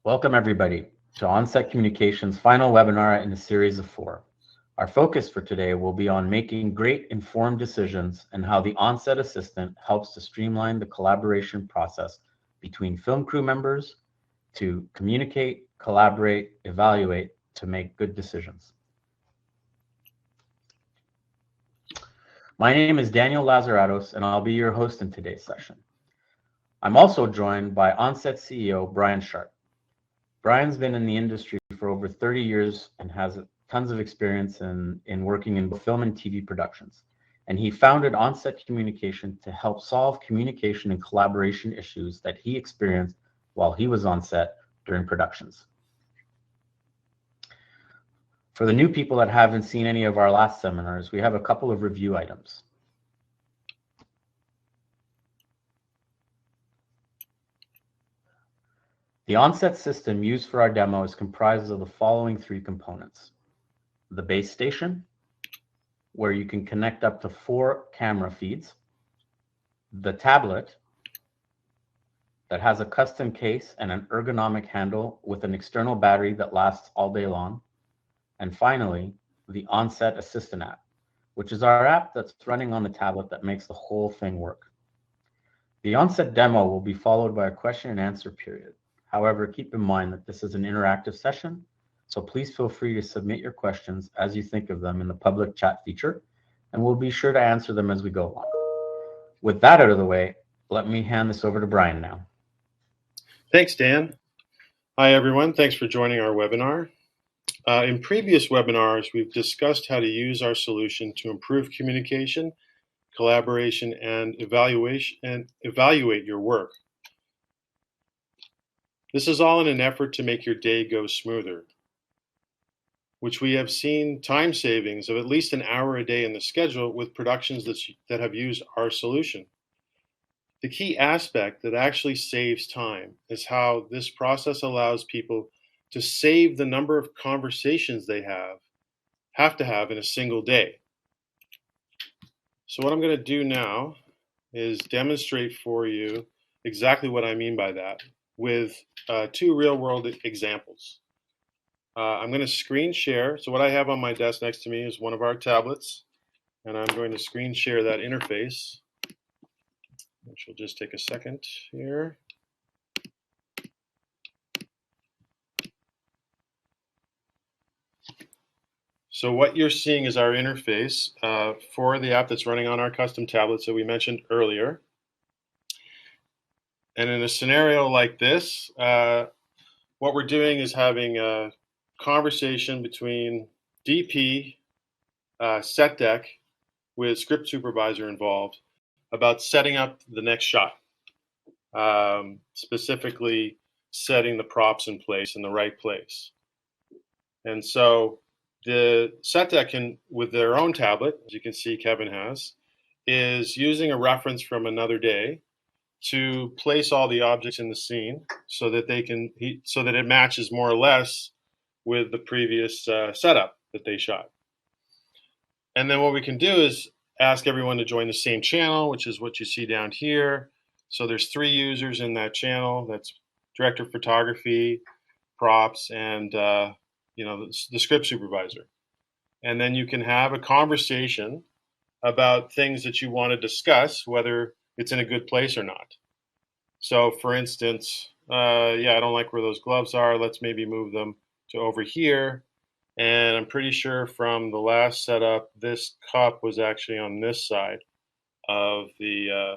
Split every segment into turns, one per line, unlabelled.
Welcome everybody to Onset Communications' final webinar in a series of 4. Our focus for today will be on making great informed decisions and how the Onset Assistant helps to streamline the collaboration process between film crew members to communicate, collaborate, evaluate, to make good decisions. My name is Daniel Lazaratos, and I'll be your host in today's session. I'm also joined by Onset CEO Brian Sharp. Brian's been in the industry for over 30 years and has tons of experience in working in film and TV productions. And he founded Onset Communication to help solve communication and collaboration issues that he experienced while he was on set during productions. For the new people that haven't seen any of our last seminars, we have a couple of review items. The Onset system used for our demo is comprised of the following 3 components. The base station, where you can connect up to 4 camera feeds. The tablet, that has a custom case and an ergonomic handle with an external battery that lasts all day long. And finally, the Onset Assistant app, which is our app that's running on the tablet that makes the whole thing work. The Onset demo will be followed by a question and answer period. However, keep in mind that this is an interactive session, so please feel free to submit your questions as you think of them in the public chat feature, and we'll be sure to answer them as we go along. With that out of the way, let me hand this over to Brian now.
Thanks, Dan. Hi, everyone. Thanks for joining our webinar. In previous webinars, we've discussed how to use our solution to improve communication, collaboration, and evaluate your work. This is all in an effort to make your day go smoother, which we have seen time savings of at least an hour a day in the schedule with productions that have used our solution. The key aspect that actually saves time is how this process allows people to save the number of conversations they have to have in a single day. So what I'm going to do now is demonstrate for you exactly what I mean by that with 2 real-world examples. I'm going to screen share. So what I have on my desk next to me is one of our tablets, and I'm going to screen share that interface, which will just take a second here. So what you're seeing is our interface for the app that's running on our custom tablets that we mentioned earlier. And in a scenario like this, what we're doing is having a conversation between DP, set deck, with script supervisor involved about setting up the next shot, specifically setting the props in place in the right place. And so the set deck, with their own tablet, as you can see Kevin has, is using a reference from another day to place all the objects in the scene so that it matches more or less with the previous setup that they shot. And then what we can do is ask everyone to join the same channel, which is what you see down here. So there's 3 users in that channel. That's director of photography, props, and the script supervisor. And then you can have a conversation about things that you want to discuss, whether it's in a good place or not. So for instance, I don't like where those gloves are. Let's maybe move them to over here. And I'm pretty sure from the last setup, this cup was actually on this side of the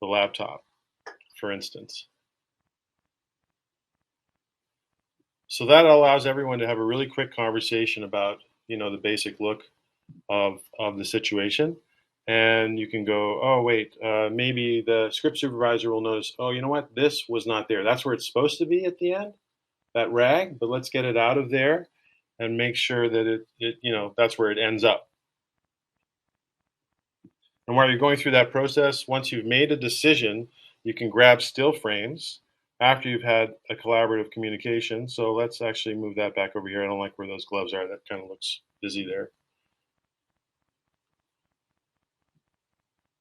laptop, for instance. So that allows everyone to have a really quick conversation about, the basic look of the situation. And you can go, oh, wait, maybe the script supervisor will notice, oh, you know what? This was not there. That's where it's supposed to be at the end, that rag, but let's get it out of there and make sure that that's where it ends up. And while you're going through that process, once you've made a decision, you can grab still frames after you've had a collaborative communication. So let's actually move that back over here. I don't like where those gloves are. That kind of looks busy there.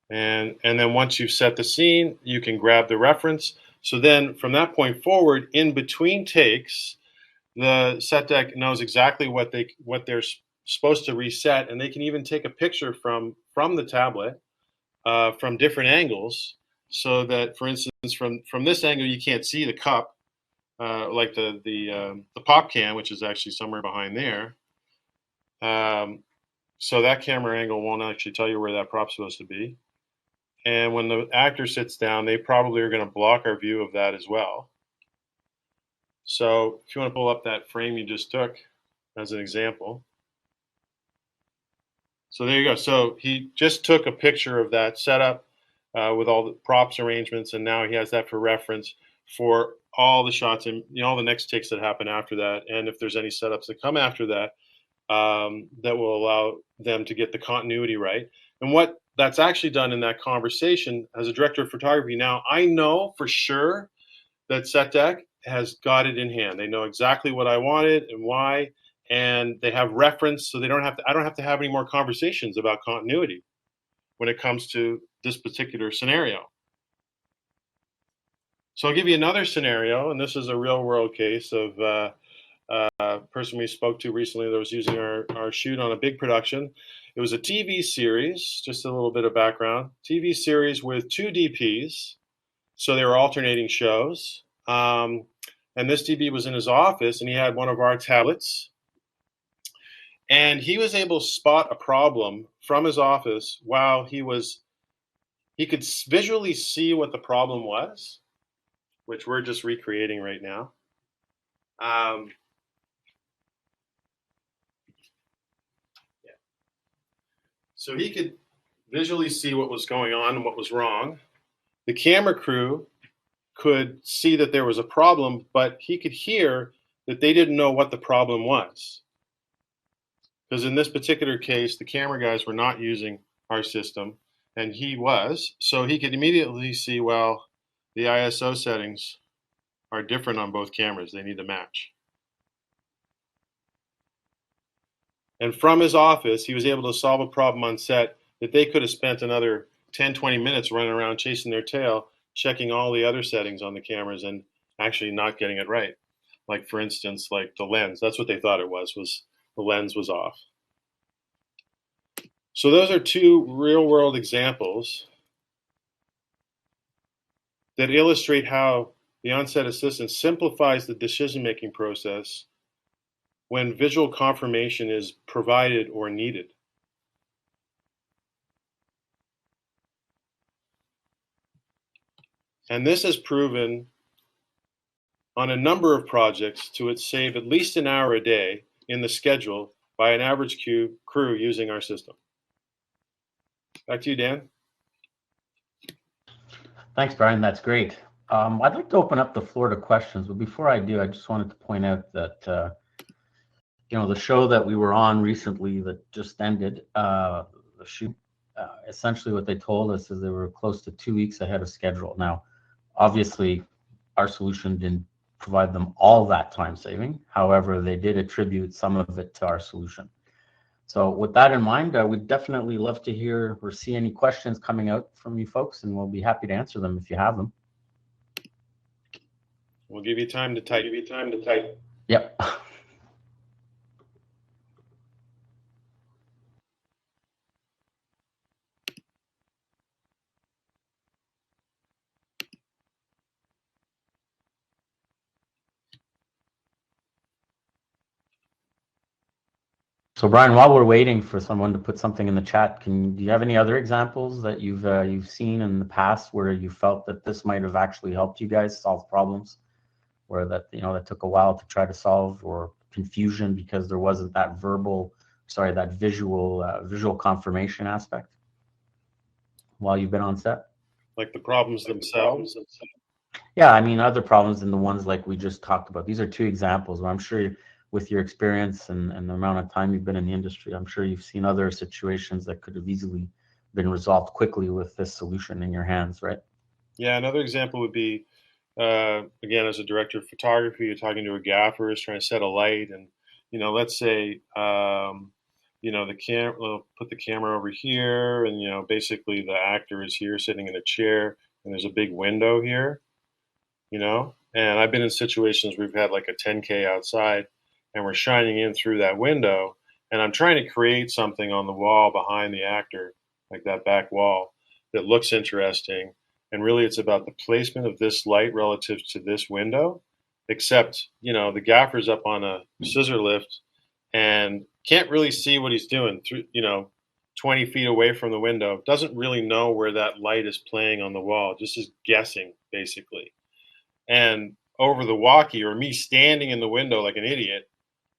And then once you've set the scene, you can grab the reference. So then from that point forward, in between takes, the set deck knows exactly what they're supposed to reset, and they can even take a picture from the tablet from different angles, so that, for instance, from this angle you can't see the cup, like the pop can, which is actually somewhere behind there. So that camera angle won't actually tell you where that prop's supposed to be. And when the actor sits down, they probably are going to block our view of that as well. So if you want to pull up that frame you just took as an example. So there you go. So he just took a picture of that setup with all the props arrangements, and now he has that for reference for all the shots and all the next takes that happen after that. And if there's any setups that come after that, that will allow them to get the continuity right. And what that's actually done in that conversation, as a director of photography now, I know for sure that SetDeck has got it in hand. They know exactly what I wanted and why, and they have reference, so I don't have to have any more conversations about continuity when it comes to this particular scenario. So I'll give you another scenario, and this is a real world case of a person we spoke to recently that was using our shoot on a big production. It was a TV series, just a little bit of background, TV series with 2 DPs. So they were alternating shows. And this DP was in his office, and he had one of our tablets. And he was able to spot a problem from his office while he could visually see what the problem was, which we're just recreating right now. So he could visually see what was going on and what was wrong. The camera crew could see that there was a problem, but he could hear that they didn't know what the problem was. Because in this particular case, the camera guys were not using our system, and he was. So he could immediately see, well, the ISO settings are different on both cameras. They need to match. And from his office, he was able to solve a problem on set that they could have spent another 10, 20 minutes running around chasing their tail, checking all the other settings on the cameras and actually not getting it right. Like, for instance, like the lens. That's what they thought it was the lens was off. So those are 2 real-world examples that illustrate how the Onset Assistant simplifies the decision-making process when visual confirmation is provided or needed. And this has proven on a number of projects to save at least an hour a day in the schedule by an average crew using our system. Back to you, Dan.
Thanks, Brian. That's great. I'd like to open up the floor to questions, but before I do, I just wanted to point out that the show that we were on recently that just ended, the shoot, essentially what they told us is they were close to 2 weeks ahead of schedule. Now, obviously, our solution didn't provide them all that time saving. However, they did attribute some of it to our solution. So with that in mind, we'd definitely love to hear or see any questions coming out from you folks, and we'll be happy to answer them if you have them.
We'll give you time to type.
Yep. So Brian, while we're waiting for someone to put something in the chat, do you have any other examples that you've seen in the past where you felt that this might have actually helped you guys solve problems, where that that took a while to try to solve, or confusion because there wasn't that visual confirmation aspect while you've been on set?
Like the problems themselves?
Yeah, I mean other problems than the ones like we just talked about. These are 2 examples where I'm sure with your experience and the amount of time you've been in the industry, I'm sure you've seen other situations that could have easily been resolved quickly with this solution in your hands, right?
Yeah, another example would be, again, as a director of photography, you're talking to a gaffer who's trying to set a light, and let's say we'll put the camera over here, and basically the actor is here sitting in a chair, and there's a big window here. you know? And I've been in situations where we've had like a 10K outside and we're shining in through that window, and I'm trying to create something on the wall behind the actor, like that back wall, that looks interesting. And really it's about the placement of this light relative to this window, except, you know, the gaffer's up on a scissor lift and can't really see what he's doing through, you know, 20 feet away from the window, doesn't really know where that light is playing on the wall, just is guessing basically. And over the walkie, or me standing in the window like an idiot,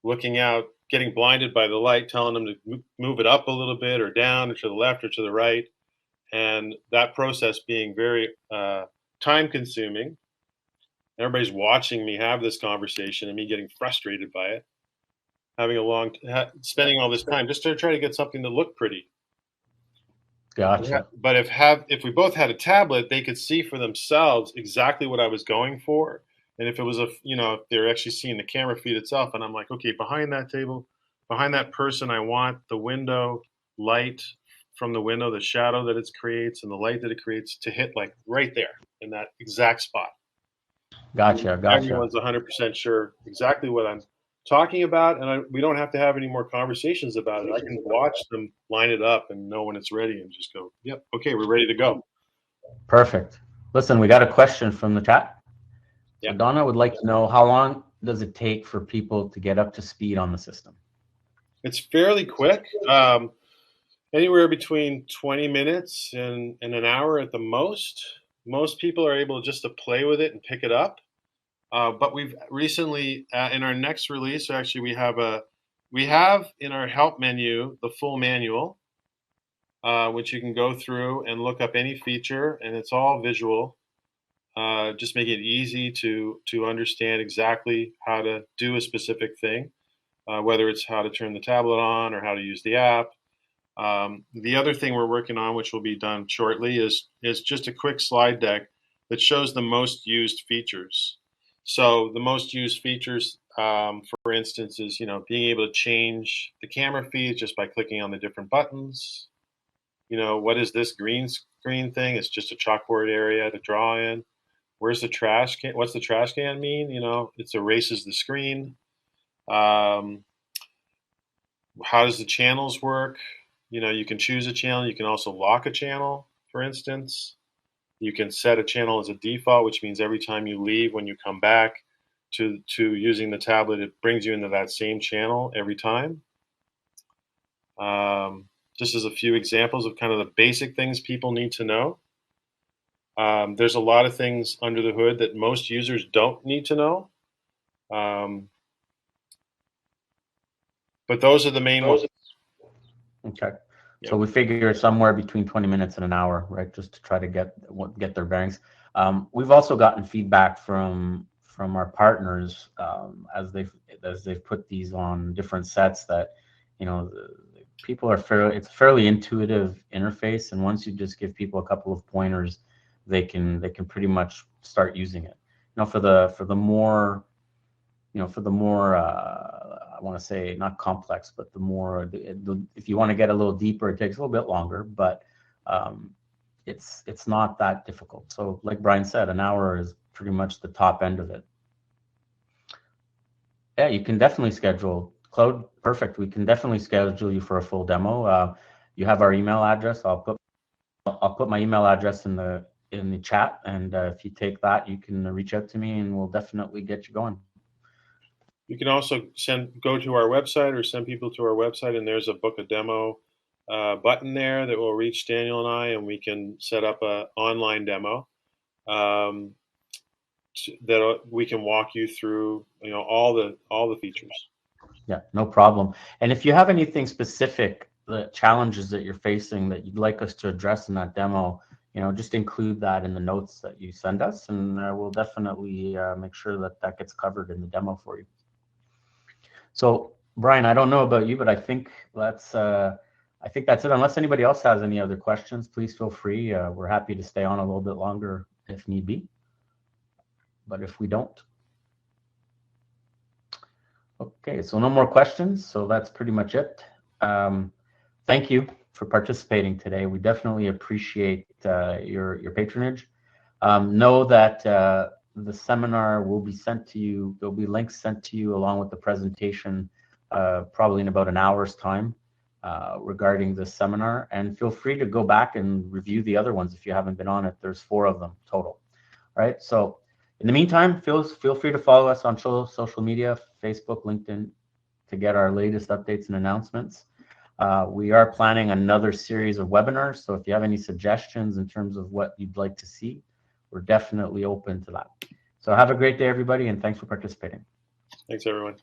looking out, getting blinded by the light, telling them to move it up a little bit or down or to the left or to the right. And that process being very time consuming. Everybody's watching me have this conversation and me getting frustrated by it, having spending all this time just to try to get something to look pretty.
Gotcha.
But if we both had a tablet, they could see for themselves exactly what I was going for. And if it was if they're actually seeing the camera feed itself, and I'm like, okay, behind that table, behind that person, I want the window light from the window, the shadow that it creates and the light that it creates to hit like right there in that exact spot.
Gotcha.
Everyone's 100% sure exactly what I'm talking about, and we don't have to have any more conversations about it. I can watch them line it up and know when it's ready and just go, yep, okay, we're ready to go.
Perfect. Listen, we got a question from the chat.
Yeah.
So Donna would like to know, how long does it take for people to get up to speed on the system?
It's fairly quick. Anywhere between 20 minutes and an hour at the most. Most people are able just to play with it and pick it up. But we've recently, in our next release, actually, we have in our help menu the full manual, which you can go through and look up any feature, and it's all visual. Just make it easy to understand exactly how to do a specific thing, whether it's how to turn the tablet on or how to use the app. The other thing we're working on, which will be done shortly, is just a quick slide deck that shows the most used features. So the most used features, for instance, is being able to change the camera feeds just by clicking on the different buttons. What is this green screen thing? It's just a chalkboard area to draw in. Where's the trash can? What's the trash can mean? It erases the screen. How does the channels work? You can choose a channel. You can also lock a channel, for instance. You can set a channel as a default, which means every time you leave, when you come back to using the tablet, it brings you into that same channel every time. Just as a few examples of kind of the basic things people need to know. There's a lot of things under the hood that most users don't need to know. But those are the main ones.
Okay. So we figure somewhere between 20 minutes and an hour, right? Just to try to get their bearings. We've also gotten feedback from our partners as they've put these on different sets that, people are it's a fairly intuitive interface, and once you just give people a couple of pointers, they can pretty much start using it. For the more I want to say not complex, but if you want to get a little deeper, it takes a little bit longer, but it's not that difficult. So like Brian said, an hour is pretty much the top end of it. Yeah, you can definitely schedule. Claude, perfect. We can definitely schedule you for a full demo. You have our email address. I'll put my email address in the chat, and if you take that, you can reach out to me, and we'll definitely get you going.
You can also go to our website or send people to our website, and there's a book a demo button there that will reach Daniel and I, and we can set up an online demo that we can walk you through, all the features.
Yeah, no problem. And if you have anything specific, the challenges that you're facing that you'd like us to address in that demo, just include that in the notes that you send us, and we'll definitely make sure that gets covered in the demo for you. So, Brian, I don't know about you, but I think that's it. Unless anybody else has any other questions, please feel free. We're happy to stay on a little bit longer if need be. But if we don't, okay. So no more questions. So that's pretty much it. Thank you for participating today. We definitely appreciate your patronage. Know that the seminar will be sent to you. There'll be links sent to you along with the presentation, probably in about an hour's time, regarding this seminar. And feel free to go back and review the other ones if you haven't been on it. There's 4 of them total. Right. So in the meantime, feel free to follow us on social media, Facebook, LinkedIn, to get our latest updates and announcements. We are planning another series of webinars. So if you have any suggestions in terms of what you'd like to see, we're definitely open to that. So have a great day, everybody, and thanks for participating.
Thanks, everyone.